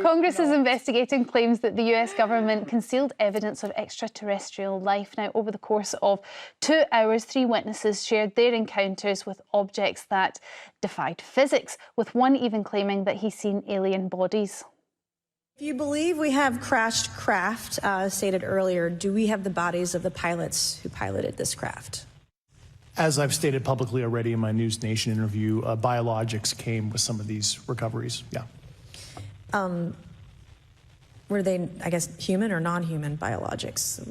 Congress is investigating claims that the US government concealed evidence of extraterrestrial life. Now, over the course of 2 hours, 3 witnesses shared their encounters with objects that defied physics, with one even claiming that he's seen alien bodies. If you believe we have crashed craft, stated earlier, do we have the bodies of the pilots who piloted this craft? As I've stated publicly already in my News Nation interview, biologics came with some of these recoveries, yeah. Were they, I guess, human or non-human biologics?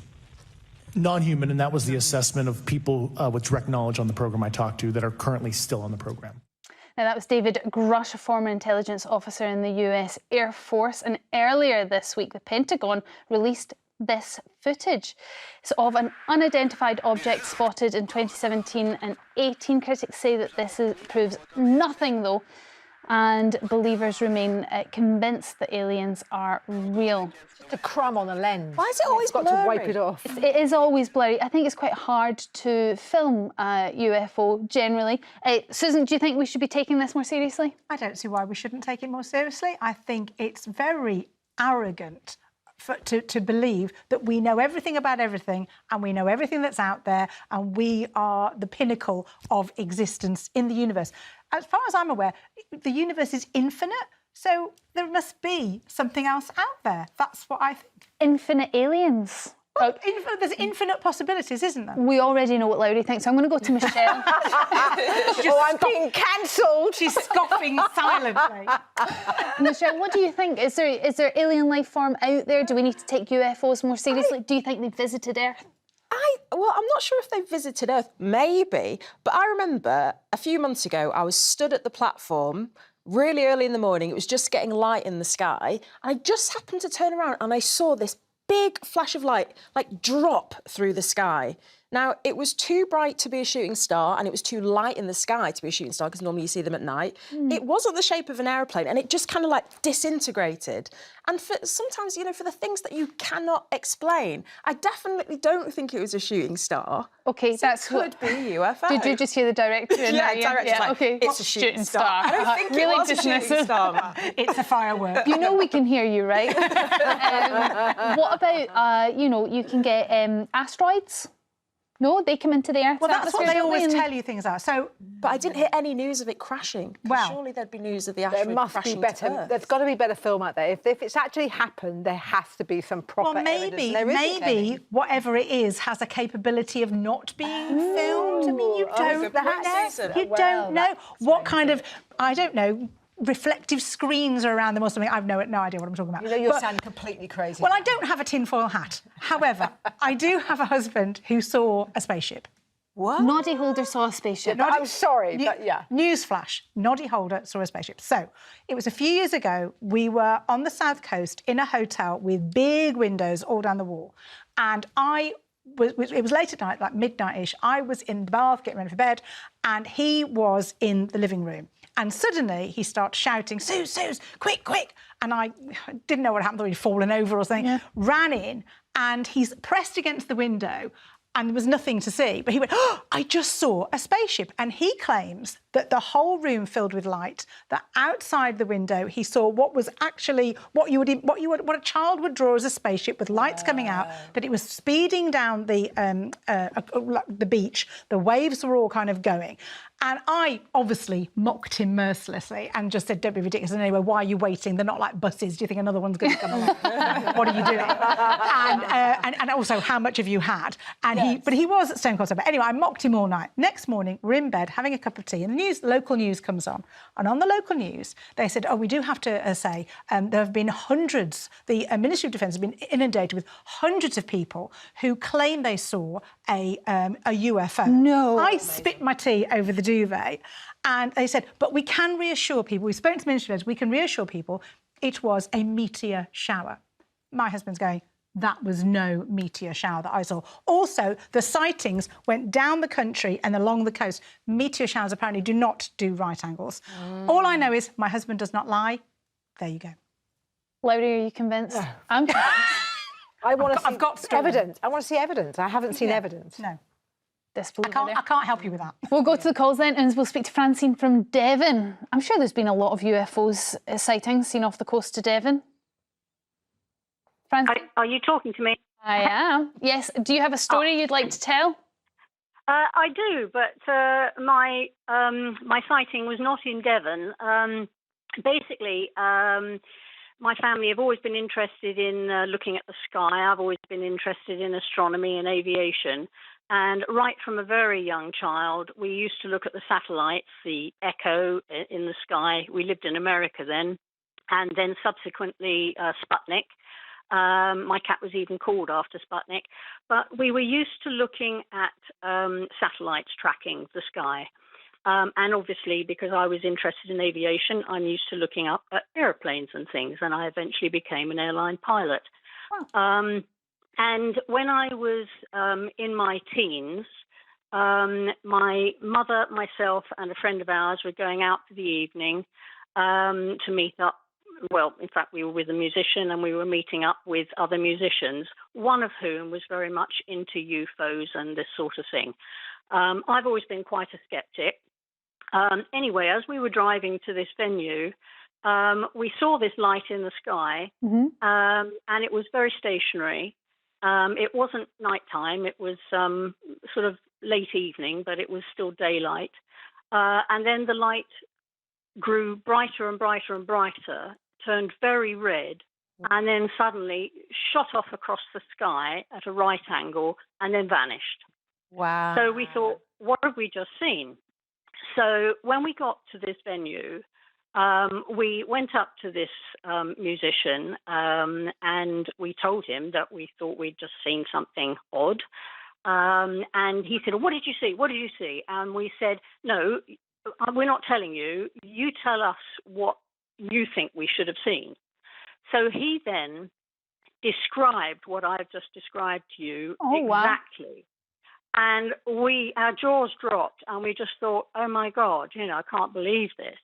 Non-human, and that was the assessment of people with direct knowledge on the program I talked to that are currently still on the program. Now, that was David Grush, a former intelligence officer in the US Air Force. And earlier this week, the Pentagon released this footage. It's of an unidentified object spotted in 2017 and 18. Critics say that this proves nothing, though, and believers remain convinced that aliens are real. Just a crumb on the lens. Why is it always blurry? Got to wipe it off. It is always blurry. I think it's quite hard to film a UFO generally. Susan, do you think we should be taking this more seriously? I don't see why we shouldn't take it more seriously. I think it's very arrogant to believe that we know everything about everything and we know everything that's out there and we are the pinnacle of existence in the universe. As far as I'm aware, the universe is infinite, so there must be something else out there. That's what I think. Infinite aliens. Well, there's infinite possibilities, isn't there? We already know what Lowri thinks, so I'm going to go to Michelle. I'm being cancelled. She's scoffing silently. Michelle, what do you think? Is there alien life form out there? Do we need to take UFOs more seriously? Do you think they've visited Earth? Well, I'm not sure if they've visited Earth, maybe, but I remember a few months ago I was stood at the platform really early in the morning. It was just getting light in the sky, and I just happened to turn around and I saw this big flash of light, like, drop through the sky. Now, it was too bright to be a shooting star and it was too light in the sky to be a shooting star because normally you see them at night. It wasn't the shape of an aeroplane and it just kind of like disintegrated. And for sometimes, you know, for the things that you cannot explain, I definitely don't think it was a shooting star. OK, so that's could be a UFO. Did you just hear the director? Yeah, director's like, OK, it's a shooting star. I don't think really it was a shooting star. It's a firework. You know we can hear you, right? What about, you know, you can get asteroids? No, they come into the Earth's Well, that's what they always and tell you things are. So, but I didn't hear any news of it crashing. Well, surely there'd be news of the asteroid There must be crashing better. to Earth. There's got to be better film out there. If it's actually happened, there has to be some proper evidence. Maybe whatever it is has a capability of not being filmed. I mean, you don't know. You don't know what kind of, I don't know, reflective screens are around them or something. I've no idea what I'm talking about. You know, you sound completely crazy. Well, I don't have a tinfoil hat. However, I do have a husband who saw a spaceship. What? Noddy Holder saw a spaceship. I'm sorry, but yeah. Newsflash, Noddy Holder saw a spaceship. So, it was a few years ago. We were on the South Coast in a hotel with big windows all down the wall. And it was late at night, like midnight-ish. I was in the bath getting ready for bed, and he was in the living room. And suddenly he starts shouting, Suze, quick, quick. And I didn't know what happened, thought he'd fallen over or something, ran in, and he's pressed against the window, and there was nothing to see. But he went, oh, I just saw a spaceship. And he claims that the whole room filled with light, that outside the window he saw what was actually what a child would draw as a spaceship with lights coming out, that it was speeding down the beach, the waves were all kind of going. And I obviously mocked him mercilessly and just said, don't be ridiculous. And anyway, why are you waiting? They're not like buses. Do you think another one's going to come along? What are you doing? And also, how much have you had? And but he was stone cold sober. Anyway, I mocked him all night. Next morning, we're in bed having a cup of tea, and the local news comes on. And on the local news, they said, oh, we do have to say there have been hundreds. The Ministry of Defence has been inundated with hundreds of people who claim they saw a UFO. No. I spit my tea over the duvet, and they said, but we can reassure people, we spoke to the Ministry of Defence, we can reassure people it was a meteor shower. My husband's going, that was no meteor shower that I saw. Also, the sightings went down the country and along the coast. Meteor showers apparently do not do right angles. All I know is my husband does not lie. There you go. Lowri, are you convinced? I'm convinced. I've got evidence. I want to see evidence. I haven't seen evidence. No. I can't help you with that. We'll go to the calls then, and we'll speak to Francine from Devon. I'm sure there's been a lot of UFOs sightings seen off the coast of Devon. Francine? Are you talking to me? I am. Yes. Do you have a story you'd like to tell? I do, but my sighting was not in Devon. Basically, my family have always been interested in looking at the sky. I've always been interested in astronomy and aviation. And right from a very young child, we used to look at the satellites, the Echo in the sky. We lived in America then, and then subsequently Sputnik. My cat was even called after Sputnik. But we were used to looking at satellites tracking the sky. And obviously, because I was interested in aviation, I'm used to looking up at airplanes and things, and I eventually became an airline pilot. Wow. And when I was in my teens, my mother, myself, and a friend of ours were going out for the evening to meet up. Well, in fact, we were with a musician and we were meeting up with other musicians, one of whom was very much into UFOs and this sort of thing. I've always been quite a skeptic. Anyway, as we were driving to this venue, we saw this light in the sky, and it was very stationary. It wasn't nighttime, it was sort of late evening, but it was still daylight. And then the light grew brighter and brighter and brighter, turned very red, and then suddenly shot off across the sky at a right angle and then vanished. Wow. So we thought, what have we just seen? So when we got to this venue, we went up to this musician and we told him that we thought we'd just seen something odd. And he said, what did you see? What did you see? And we said, no, we're not telling you. You tell us what you think we should have seen. So he then described what I've just described to you exactly. Wow. And our jaws dropped and we just thought, oh my God, I can't believe this.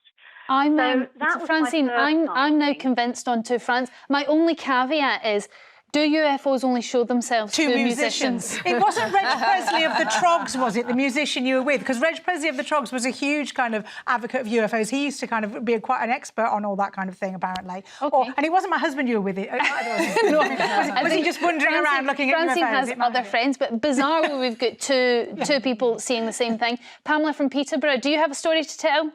Francine, I'm now convinced on to France. My only caveat is, do UFOs only show themselves to musicians? It wasn't Reg Presley of the Trogs, was it, the musician you were with? Because Reg Presley of the Trogs was a huge kind of advocate of UFOs. He used to kind of be quite an expert on all that kind of thing, apparently. Okay. And it wasn't my husband you were with. Was he just wandering around looking at UFOs? Francine has other friends, but bizarrely we've got two people seeing the same thing. Pamela from Peterborough, do you have a story to tell?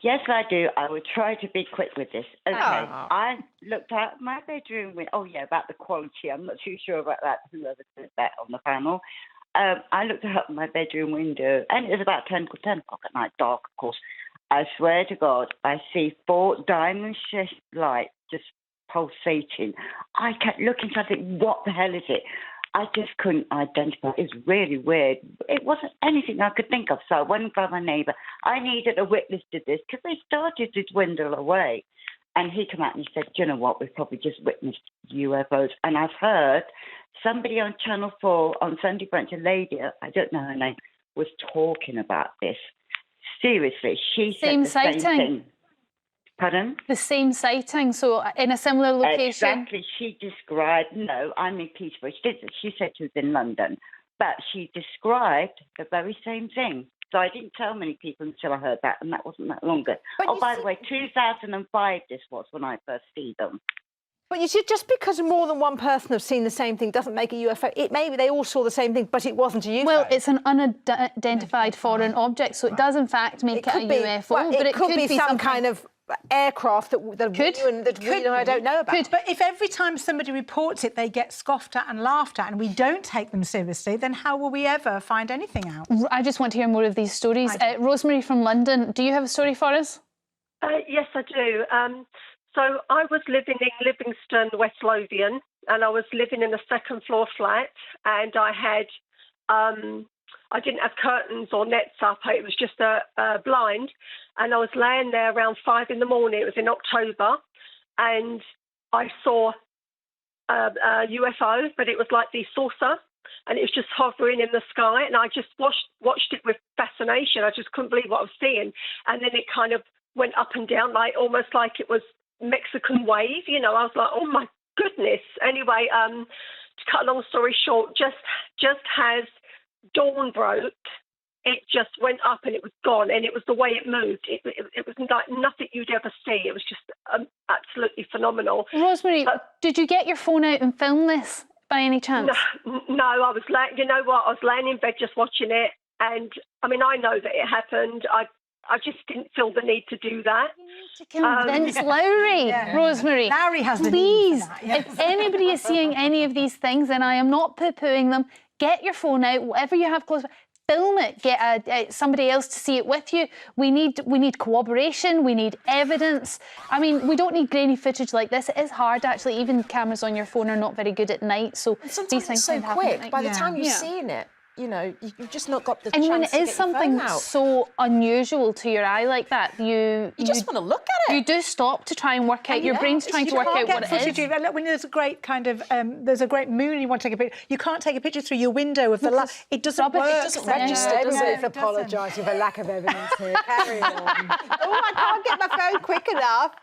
Yes, I do. I will try to be quick with this. Okay, I looked out my bedroom window. Oh, yeah, about the quality. I'm not too sure about that, whoever said that on the panel. I looked out my bedroom window, and it was about 10 o'clock at night, dark, of course. I swear to God, I see 4 diamond-shaped lights just pulsating. I kept looking, so I think, what the hell is it? I just couldn't identify. It was really weird. It wasn't anything I could think of, so I went by my neighbour. I needed a witness to this because they started to dwindle away. And he came out and he said, do you know what, we've probably just witnessed UFOs. And I've heard somebody on Channel 4 on Sunday Brunch, a lady, I don't know her name, was talking about this. Seriously, she said the same thing. Pardon? The same sighting, so in a similar location? Exactly. She described, no, I'm in Peterborough. She said she was in London, but she described the very same thing. So I didn't tell many people until I heard that, and that wasn't that long ago. By the way, 2005 this was when I first see them. But you see, just because more than one person have seen the same thing doesn't make a UFO. Maybe they all saw the same thing, but it wasn't a UFO. Well, it's an unidentified foreign object, so it does in fact make it a UFO. Well, but it could be some kind of aircraft that we I don't know about. But if every time somebody reports it, they get scoffed at and laughed at, and we don't take them seriously, then how will we ever find anything out? I just want to hear more of these stories. Rosemary from London, do you have a story for us? Yes, I do. So I was living in Livingston, West Lothian, and I was living in a second-floor flat, and I had I didn't have curtains or nets up. It was just a blind. And I was laying there around 5 in the morning. It was in October. And I saw a UFO, but it was like the saucer. And it was just hovering in the sky. And I just watched it with fascination. I just couldn't believe what I was seeing. And then it kind of went up and down, like almost like it was Mexican wave. I was like, oh, my goodness. Anyway, to cut a long story short, just as dawn broke, it just went up and it was gone, and it was the way it moved. It was like nothing you'd ever see. It was just absolutely phenomenal. Rosemary, did you get your phone out and film this by any chance? No, I was you know what? I was laying in bed just watching it, and I mean, I know that it happened. I just didn't feel the need to do that. You need to convince Lowri, Rosemary. Lowri has the please, need for that, yes. if anybody is seeing any of these things, and I am not poo-pooing them, get your phone out, whatever you have close by, film it, get somebody else to see it with you. We need cooperation, we need evidence. I mean, we don't need grainy footage like this. It is hard, actually. Even cameras on your phone are not very good at night, so sometimes it's so quick. By the time you've seen it, you know, you've just not got the chance to get your phone out. And when it is something so unusual to your eye like that, you just want to look at it. You do stop to try and work out. Your brain's trying to work out what it is. When there's a great kind of, there's a great moon and you want to take a picture, you can't take a picture through your window of the light. It doesn't work. It doesn't register, does it? Everybody's apologising for lack of evidence here. Carry on. I can't get my phone quick enough.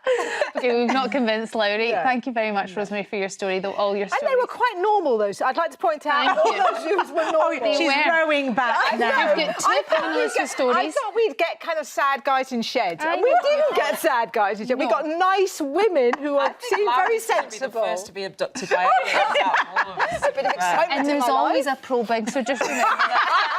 OK, we've not convinced Lowri. Yeah. Thank you very much, Rosemary, for your story, though, all your stories. And they were quite normal, though. So I'd like to point out all those views were normal. She's rowing back now. You've got two panellists with stories. I thought we'd get kind of sad guys in sheds. And we didn't get sad guys in sheds. We got nice women who seem very sensible. Be the first to be abducted by aliens out of all of us. A bit of excitement and there's always a probing, so just remember that.